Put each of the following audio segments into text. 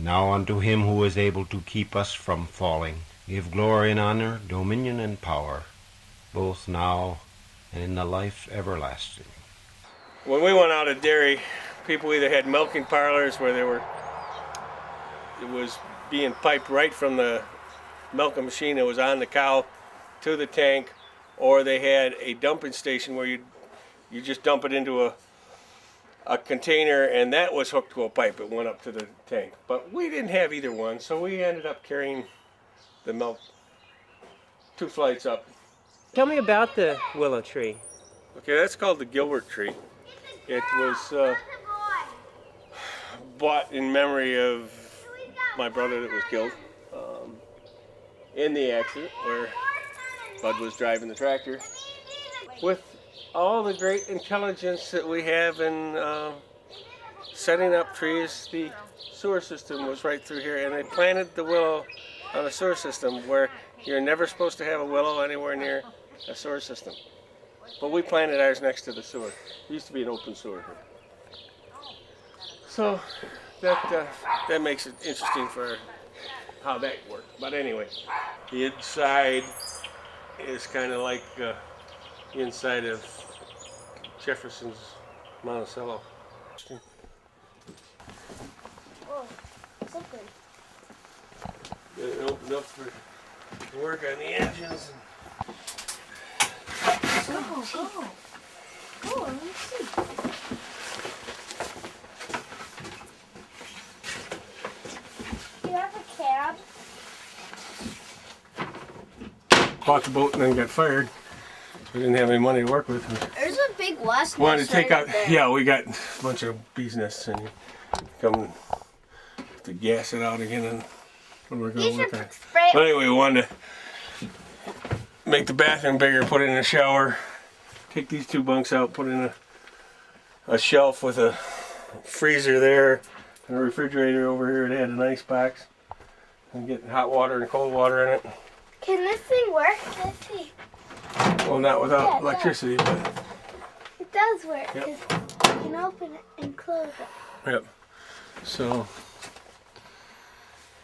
Now unto him who is able to keep us from falling, give glory and honor, dominion and power, both now and in the life everlasting. When we went out of dairy, people either had milking parlors where it was being piped right from the milking machine that was on the cow to the tank, or they had a dumping station where you just dump it into a container, and that was hooked to a pipe. It went up to the tank. But we didn't have either one, so we ended up carrying the milk 2 flights up. Tell me about the willow tree. Okay, that's called the Gilbert tree. It was bought in memory of my brother that was killed in the accident where Bud was driving the tractor. With all the great intelligence that we have in setting up trees, the sewer system was right through here, and they planted the willow on a sewer system where you're never supposed to have a willow anywhere near a sewer system. But we planted ours next to the sewer. It used to be an open sewer here. So that makes it interesting for how that worked. But anyway, the inside is kind of like the inside of Jefferson's Monticello. Oh, something. It opened up for work on the engines. Go, let me see. Do you have a cab? Bought the boat and then got fired. We didn't have any money to work with. There's a big wasp nest Wanted to take right out, there. yeah, we got a bunch of bees nests and you come to gas it out again and when we're going to work on it. spray But anyway, we wanted to make the bathroom bigger, put in a shower, take these 2 bunks out, put in a shelf with a freezer there and a refrigerator over here. It had an ice box and get hot water and cold water in it. Can this thing work? Let's see. Well, not without Yeah, it does. electricity, but It does work. Yep. 'Cause you can open it and close it. yep. So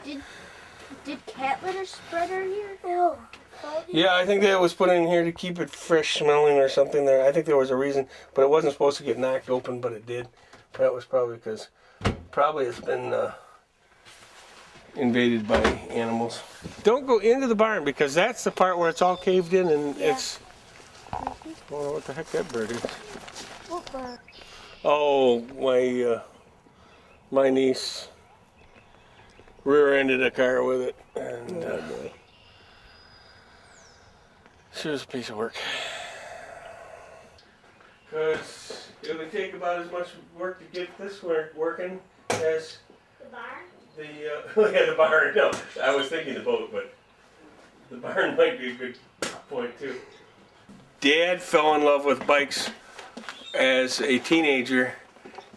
Did cat litter spread on here? No. yeah, I think that was put in here to keep it fresh smelling or something there. I think there was a reason, but it wasn't supposed to get knocked open, but it did. That was probably because it's been invaded by animals. Don't go into the barn because that's the part where it's all caved in and it's. I don't know what the heck that bird is. What bird? Oh, my niece rear-ended a car with it, and she was a piece of work. Because it would take about as much work to get this working as The barn? the barn. No, I was thinking the boat, but the barn might be a good point too. Dad fell in love with bikes as a teenager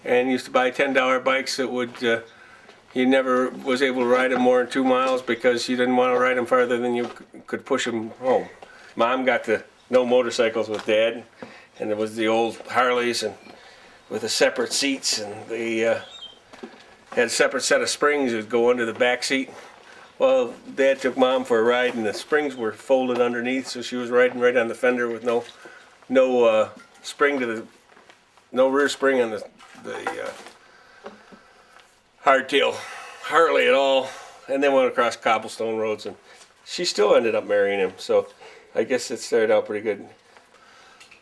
and used to buy $10 bikes that would. He never was able to ride them more than 2 miles because he didn't want to ride them farther than you could push them home. Mom got to know motorcycles with Dad, and there was the old Harleys and with the separate seats, and they had a separate set of springs that would go under the back seat. Well, Dad took Mom for a ride, and the springs were folded underneath, so she was riding right on the fender with no spring to the no rear spring on the hardtail Harley at all, and then went across cobblestone roads, and she still ended up marrying him. So I guess it started out pretty good.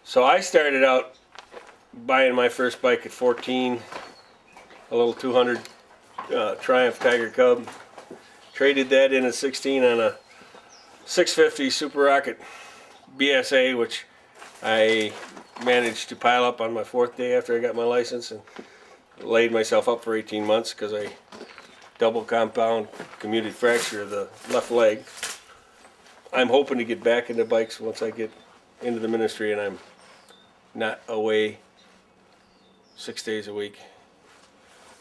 So I started out buying my first bike at 14, a little 200 Triumph Tiger Cub. Traded that in at 16 on a 650 Super Rocket BSA, which I managed to pile up on my 4th day after I got my license and laid myself up for 18 months because I double compound commuted fracture of the left leg. I'm hoping to get back into bikes once I get into the ministry and I'm not away 6 days a week,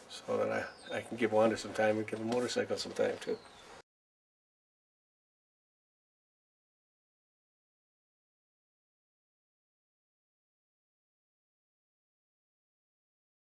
so that I can give Wanda some time and give a motorcycle some time too.